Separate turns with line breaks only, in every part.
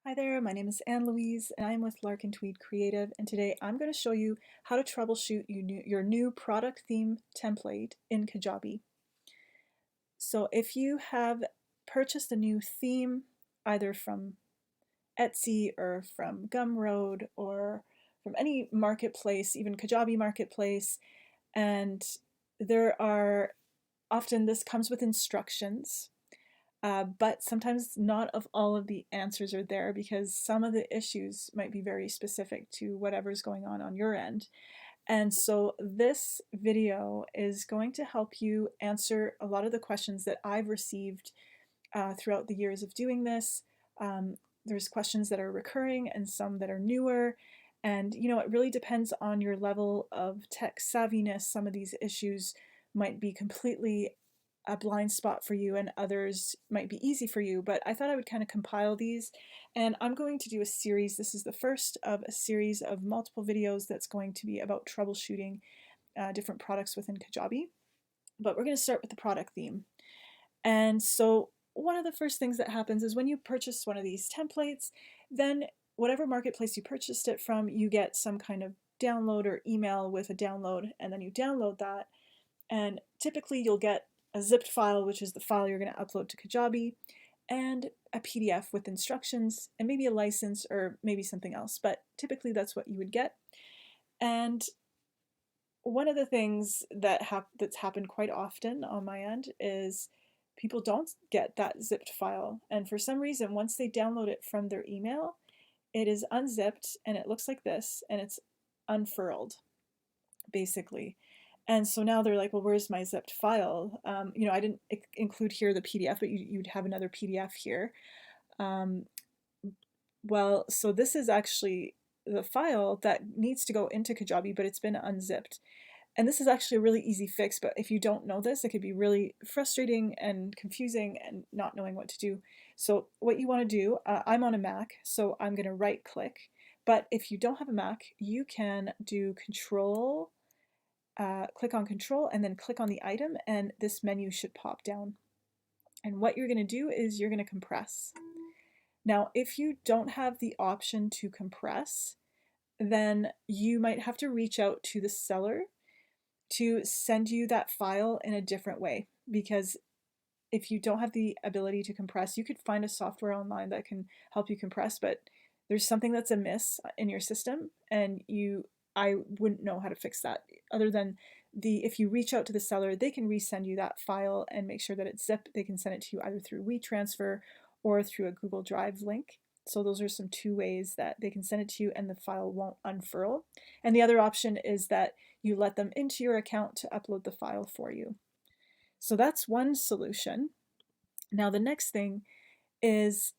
Hi there, my name is Anne-Louise and I'm with Lark Tweed Creative, and today I'm going to show you how to troubleshoot your new product theme template in Kajabi. So if you have purchased a new theme either from Etsy or from Gumroad or from any marketplace, even Kajabi marketplace, and there are often this comes with instructions. But sometimes not of all of the answers are there because some of the issues might be very specific to whatever's going on your end. And so this video is going to help you answer a lot of the questions that I've received throughout the years of doing this. There's questions that are recurring and some that are newer. And it really depends on your level of tech savviness. Some of these issues might be completely a blind spot for you and others might be easy for you, but I thought I would kind of compile these, and I'm going to do a series. This is the first of a series of multiple videos that's going to be about troubleshooting different products within Kajabi, but we're going to start with the product theme. And so one of the first things that happens is when you purchase one of these templates, then whatever marketplace you purchased it from, you get some kind of download or email with a download, and then you download that, and typically you'll get a zipped file, which is the file you're going to upload to Kajabi, and a PDF with instructions, and maybe a license or maybe something else, but typically that's what you would get. And one of the things that's happened quite often on my end is people don't get that zipped file, and for some reason once they download it from their email, it is unzipped and it looks like this, and it's unfurled basically. And so now they're like, well, where's my zipped file? I didn't include here the PDF, but you'd have another PDF here. Well, so this is actually the file that needs to go into Kajabi, but it's been unzipped. And this is actually a really easy fix, but if you don't know this, it could be really frustrating and confusing and not knowing what to do. So what you want to do, I'm on a Mac, so I'm going to right click. But if you don't have a Mac, you can do click on Control and then click on the item, and this menu should pop down. And what you're going to do is you're going to compress. Now, if you don't have the option to compress, then you might have to reach out to the seller to send you that file in a different way, because if you don't have the ability to compress, you could find a software online that can help you compress, but there's something that's amiss in your system, and I wouldn't know how to fix that other than if you reach out to the seller, they can resend you that file and make sure that it's zipped. They can send it to you either through WeTransfer or through a Google Drive link. So those are some two ways that they can send it to you and the file won't unfurl. And the other option is that you let them into your account to upload the file for you. So that's one solution. Now the next thing is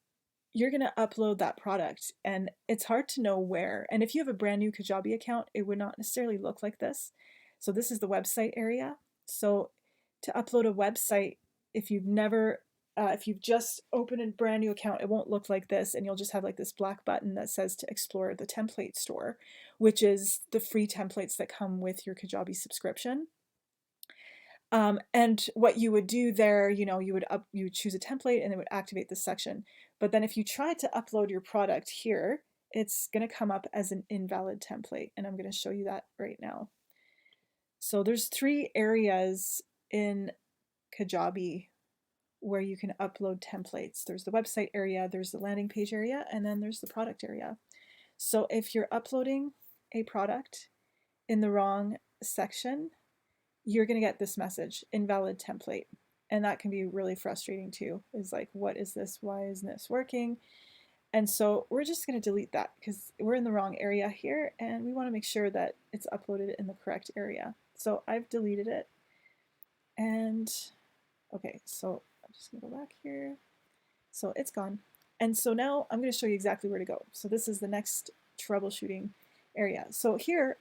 you're going to upload that product, and it's hard to know where. And if you have a brand new Kajabi account, it would not necessarily look like this. So this is the website area. So to upload a website, if you've just opened a brand new account, it won't look like this, and you'll just have like this black button that says to explore the template store, which is the free templates that come with your Kajabi subscription. And what you would do there, you would choose a template and it would activate this section. But then if you try to upload your product here, it's going to come up as an invalid template, and I'm going to show you that right now. So there's 3 areas in Kajabi where you can upload templates. There's the website area, there's the landing page area, and then there's the product area. So if you're uploading a product in the wrong section, you're going to get this message, invalid template. And that can be really frustrating too. Is like, what is this? Why isn't this working? And so we're just going to delete that because we're in the wrong area here, and we want to make sure that it's uploaded in the correct area. So I've deleted it. And okay, so I'm just going to go back here. So it's gone. And so now I'm going to show you exactly where to go. So this is the next troubleshooting area. So here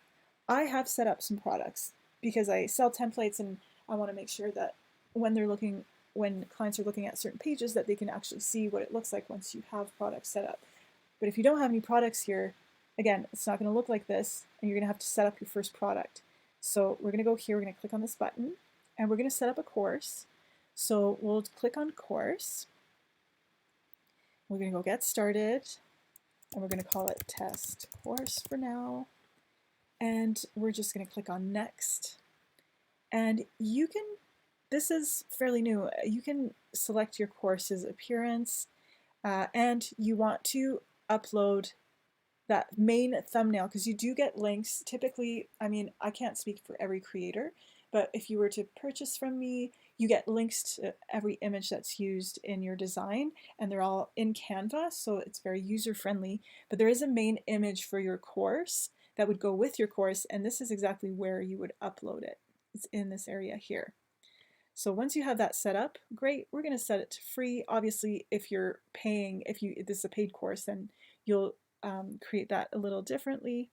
I have set up some products because I sell templates, and I want to make sure that when clients are looking at certain pages, that they can actually see what it looks like once you have products set up. But if you don't have any products here, again, it's not going to look like this, and you're going to have to set up your first product. So we're going to go here, we're going to click on this button, and we're going to set up a course. So we'll click on course. We're going to go get started. and we're going to call it test course for now. And we're just going to click on next. And you can, this is fairly new, you can select your course's appearance, and you want to upload that main thumbnail, because you do get links. Typically, I mean, I can't speak for every creator, but if you were to purchase from me, you get links to every image that's used in your design, and they're all in Canva, so it's very user-friendly. But there is a main image for your course that would go with your course, and this is exactly where you would upload it. It's in this area here. So once you have that set up, great, we're going to set it to free. Obviously, if you're paying, if this is a paid course, then you'll create that a little differently.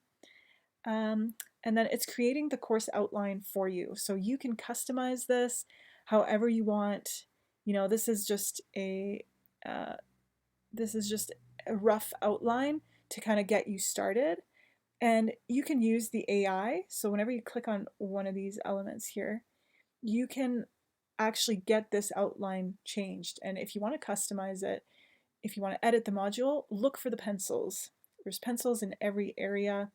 And then it's creating the course outline for you. So you can customize this however you want. You know, this is just a rough outline to kind of get you started. And you can use the AI. So whenever you click on one of these elements here, you can actually get this outline changed. And if you want to customize it, if you want to edit the module, look for the pencils. There's pencils in every area.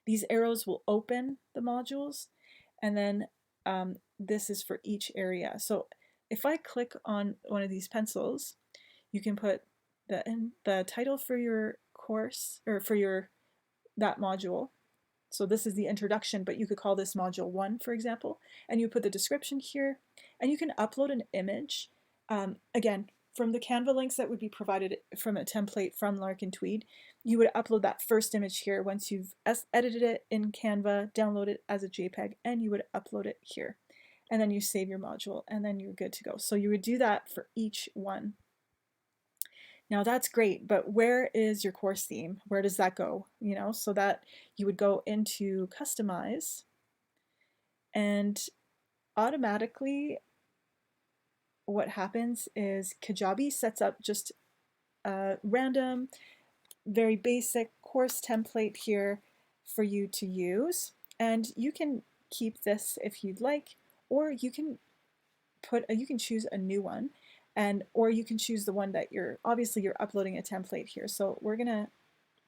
These arrows will open the modules, and then this is for each area. So if I click on one of these pencils, you can put the title for your course, or for that module. So this is the introduction, but you could call this module 1, for example, and you put the description here, and you can upload an image. Again, from the Canva links that would be provided from a template from Lark Tweed, you would upload that first image here once you've edited it in Canva, download it as a JPEG, and you would upload it here. And then you save your module, and then you're good to go. So you would do that for each one. Now that's great, but where is your course theme? Where does that go? You know, so that you would go into customize, and automatically what happens is Kajabi sets up just a random, very basic course template here for you to use. And you can keep this if you'd like, or you can choose a new one, or you can choose the one that obviously you're uploading a template here. So we're gonna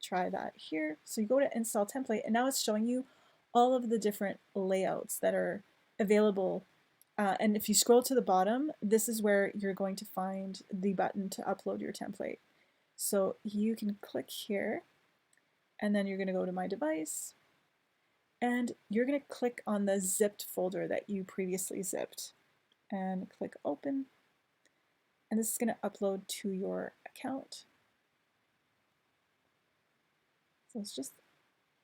try that here. So you go to install template, and now it's showing you all of the different layouts that are available. And if you scroll to the bottom, this is where you're going to find the button to upload your template. So you can click here, and then you're going to go to My Device, and you're going to click on the zipped folder that you previously zipped, and click Open. And this is going to upload to your account. So it's just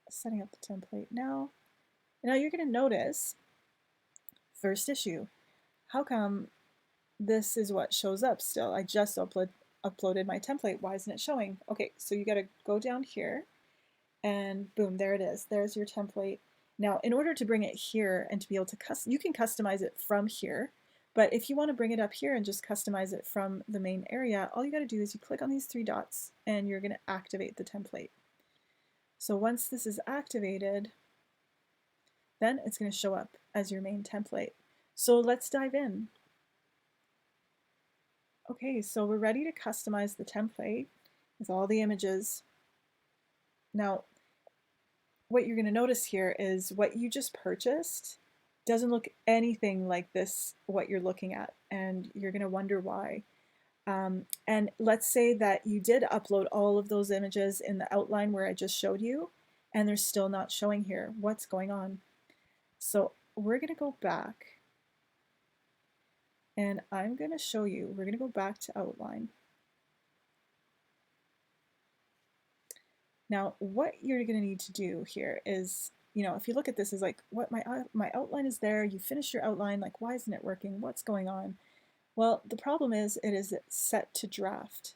setting up the template now. Now you're going to notice first issue. How come this is what shows up still? I just uploaded my template. Why isn't it showing? Okay, so you got to go down here, and boom, there it is. There's your template. Now, in order to bring it here and to be able to you can customize it from here, but if you want to bring it up here and just customize it from the main area, all you got to do is you click on these 3 dots, and you're going to activate the template. So once this is activated, then it's going to show up as your main template. So let's dive in. Okay, so we're ready to customize the template with all the images. Now, what you're going to notice here is what you just purchased doesn't look anything like this, what you're looking at, and you're going to wonder why. And let's say that you did upload all of those images in the outline where I just showed you, and they're still not showing here. What's going on? So we're going to go back, and I'm going to show you. We're going to go back to outline. Now, what you're going to need to do here is, you know, if you look at this as like, what my outline is there, you finished your outline, like, why isn't it working? What's going on? Well, the problem is it is set to draft,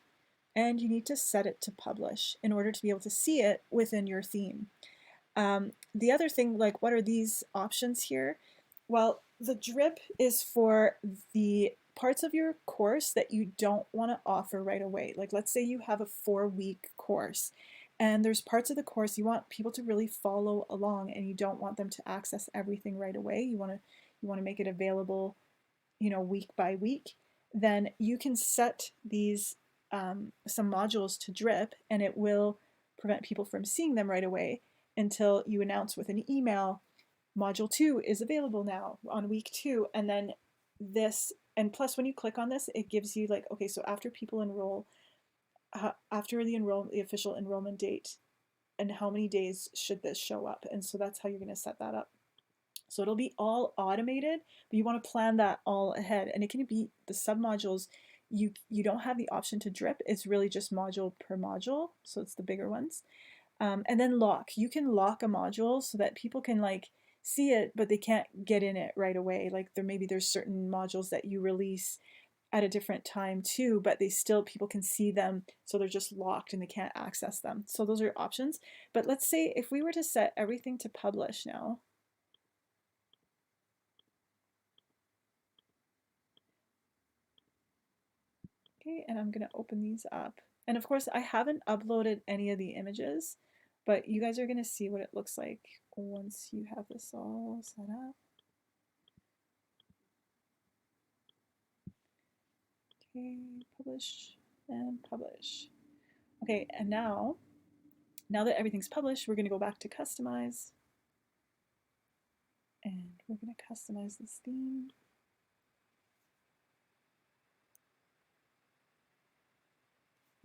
and you need to set it to publish in order to be able to see it within your theme. The other thing, like, what are these options here? Well, the drip is for the parts of your course that you don't want to offer right away. Like, let's say you have a 4-week course, and there's parts of the course you want people to really follow along, and you don't want them to access everything right away. You want to make it available, you know, week by week. Then you can set these some modules to drip, and it will prevent people from seeing them right away until you announce with an email, module 2 is available now on week 2, and then this, and plus when you click on this, it gives you like, okay, so after people enroll, after the official enrollment date, and how many days should this show up, and so that's how you're going to set that up. So it'll be all automated, but you want to plan that all ahead, and it can be the submodules. You don't have the option to drip. It's really just module per module, so it's the bigger ones. And then lock. You can lock a module so that people can like see it, but they can't get in it right away. Like maybe there's certain modules that you release at a different time too, but people can see them, so they're just locked and they can't access them. So those are options. But let's say if we were to set everything to publish now. Okay, and I'm going to open these up. And of course, I haven't uploaded any of the images, but you guys are going to see what it looks like once you have this all set up. Okay, publish and publish. Okay, and now that everything's published, we're going to go back to customize. And we're going to customize this theme.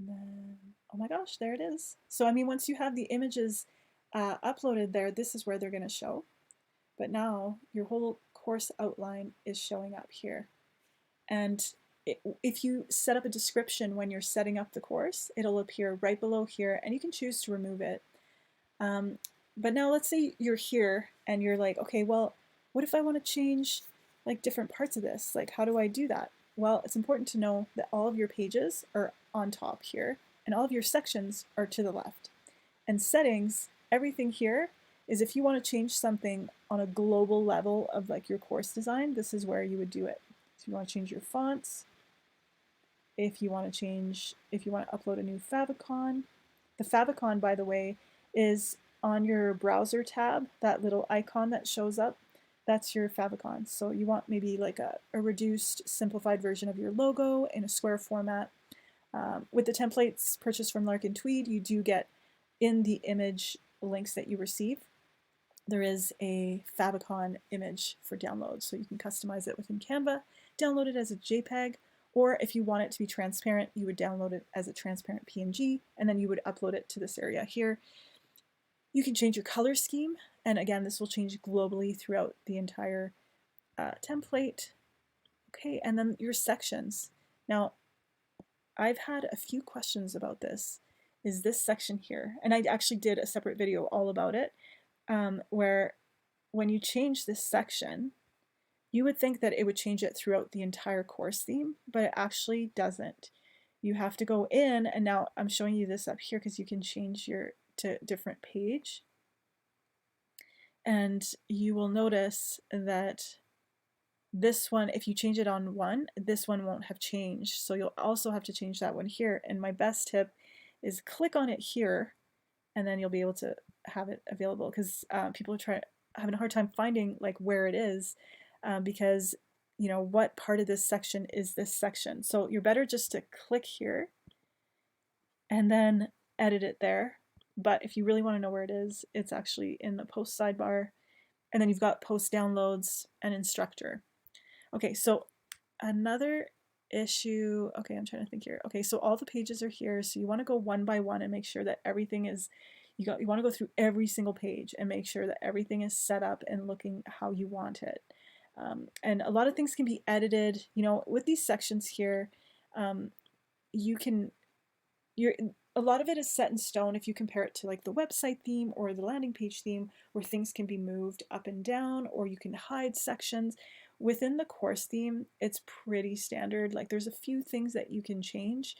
And then, oh my gosh, there it is. So, I mean, once you have the images uploaded there, this is where they're going to show. But now your whole course outline is showing up here. And if you set up a description when you're setting up the course, it'll appear right below here, and you can choose to remove it. But now let's say you're here and you're like, okay, well, what if I want to change like different parts of this? Like, how do I do that? Well, it's important to know that all of your pages are on top here, and all of your sections are to the left. And settings, everything here is if you want to change something on a global level of like your course design, this is where you would do it. So you want to change your fonts, if you want to upload a new favicon. The favicon, by the way, is on your browser tab, that little icon that shows up, that's your favicon. So you want maybe like a reduced, simplified version of your logo in a square format. With the templates purchased from Lark Tweed, you do get in the image links that you receive, there is a favicon image for download. So you can customize it within Canva, download it as a JPEG, or if you want it to be transparent, you would download it as a transparent PNG, and then you would upload it to this area here. You can change your color scheme, and again, this will change globally throughout the entire template. Okay, and then your sections. Now, I've had a few questions about this. Is this section here? And I actually did a separate video all about it, where when you change this section, you would think that it would change it throughout the entire course theme, but it actually doesn't. You have to go in, and now I'm showing you this up here because you can change to different page. And you will notice that this one, if you change it on one, this one won't have changed. So you'll also have to change that one here. And my best tip is click on it here, and then you'll be able to have it available, because people are having a hard time finding like where it is, because you know what part of this section is this section. So you're better just to click here and then edit it there. But if you really want to know where it is, it's actually in the post sidebar, and then you've got post downloads and instructor. Okay, so another issue, okay, I'm trying to think here. Okay, so all the pages are here, so you want to go one by one and make sure that everything is, you want to go through every single page and make sure that everything is set up and looking how you want it. And a lot of things can be edited, you know, with these sections here. A lot of it is set in stone if you compare it to like the website theme or the landing page theme, where things can be moved up and down, or you can hide sections. Within the course theme, it's pretty standard. Like there's a few things that you can change,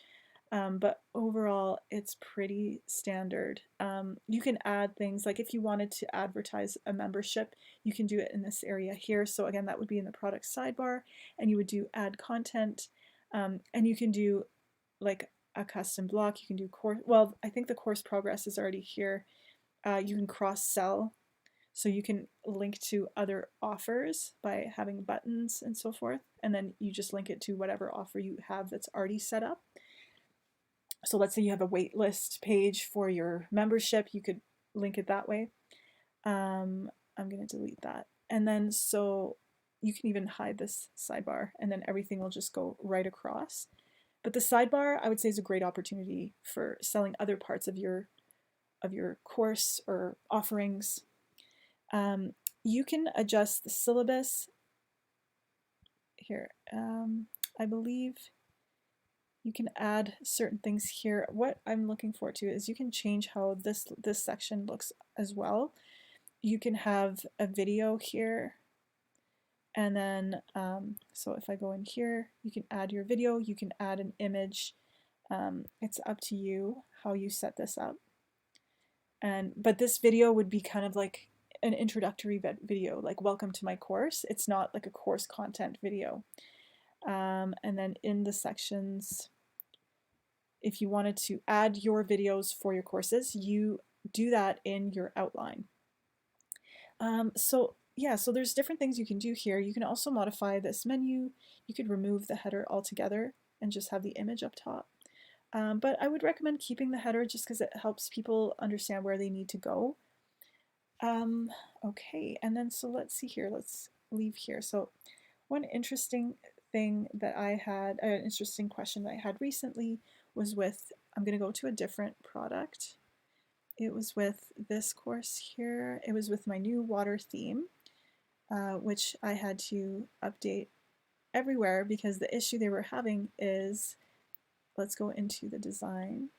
but overall it's pretty standard. You can add things, like if you wanted to advertise a membership, you can do it in this area here. So again, that would be in the product sidebar, and you would do add content, and you can do like a custom block. You can do course, well, I think the course progress is already here. You can cross-sell, so you can link to other offers by having buttons and so forth, and then you just link it to whatever offer you have that's already set up. So let's say you have a wait list page for your membership, you could link it that way. I'm going to delete that. And then so you can even hide this sidebar and then everything will just go right across. But the sidebar, I would say, is a great opportunity for selling other parts of your course or offerings. You can adjust the syllabus here. I believe you can add certain things here. What I'm looking forward to is you can change how this section looks as well. You can have a video here, and then so if I go in here, you can add your video, you can add an image. It's up to you how you set this up. But this video would be kind of like an introductory video, like welcome to my course. It's not like a course content video. And then in the sections, if you wanted to add your videos for your courses, you do that in your outline. So there's different things you can do here. You can also modify this menu. You could remove the header altogether and just have the image up top. But I would recommend keeping the header just because it helps people understand where they need to go. Okay, and then so let's see here. Let's leave here. So one interesting thing that I had, an interesting question that I had recently was with, I'm going to go to a different product. It was with this course here. It was with my new water theme, which I had to update everywhere because the issue they were having is, let's go into the design.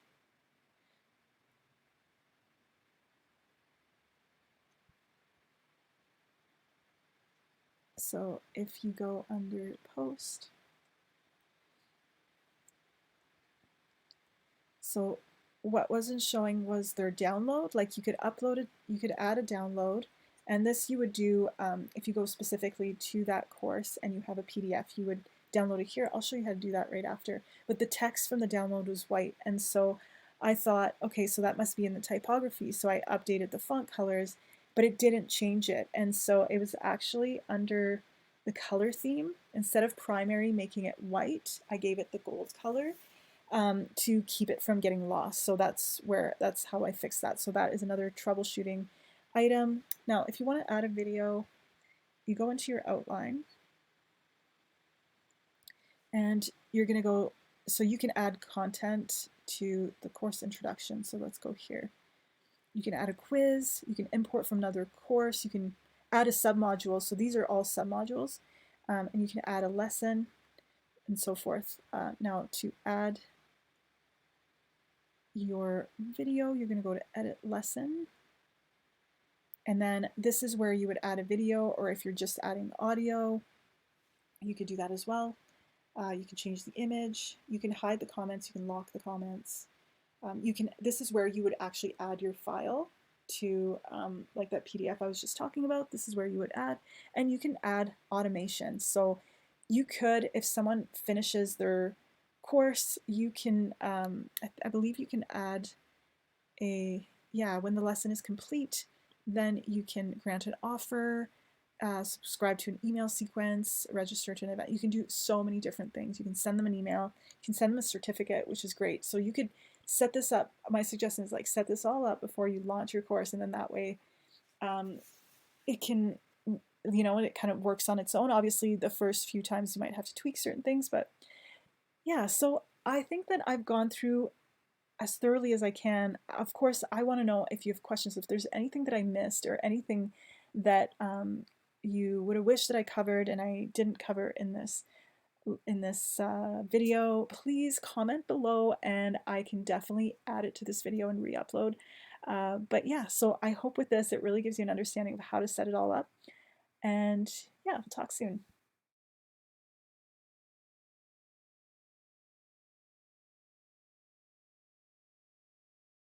So if you go under post, so what wasn't showing was their download. Like you could upload it, you could add a download, and this you would do if you go specifically to that course and you have a PDF, you would download it here. I'll show you how to do that right after. But the text from the download was white, and so I thought, okay, so that must be in the typography. So I updated the font colors, but it didn't change it, and so it was actually under the color theme. Instead of primary making it white, I gave it the gold color. To keep it from getting lost. So that's how I fixed that. So that is another troubleshooting item. Now, if you want to add a video, you go into your outline and you're going to go, so you can add content to the course introduction. So let's go here. You can add a quiz, you can import from another course, you can add a submodule. So these are all submodules, and you can add a lesson and so forth. Now to add your video, you're going to go to edit lesson, and then this is where you would add a video, or if you're just adding audio, you could do that as well. You can change the image, you can hide the comments, you can lock the comments. This is where you would actually add your file to like that PDF I was just talking about. This is where you would add, and you can add automation. So you could, if someone finishes their course, you can, I believe you can add when the lesson is complete, then you can grant an offer, subscribe to an email sequence, register to an event. You can do so many different things. You can send them an email, you can send them a certificate, which is great. So you could set this up. My suggestion is like set this all up before you launch your course, and then that way it can, it kind of works on its own. Obviously, the first few times you might have to tweak certain things, but yeah, so I think that I've gone through as thoroughly as I can. Of course, I want to know if you have questions, if there's anything that I missed or anything that you would have wished that I covered and I didn't cover in this video, please comment below and I can definitely add it to this video and re-upload. But yeah, so I hope with this it really gives you an understanding of how to set it all up. And yeah, we'll talk soon.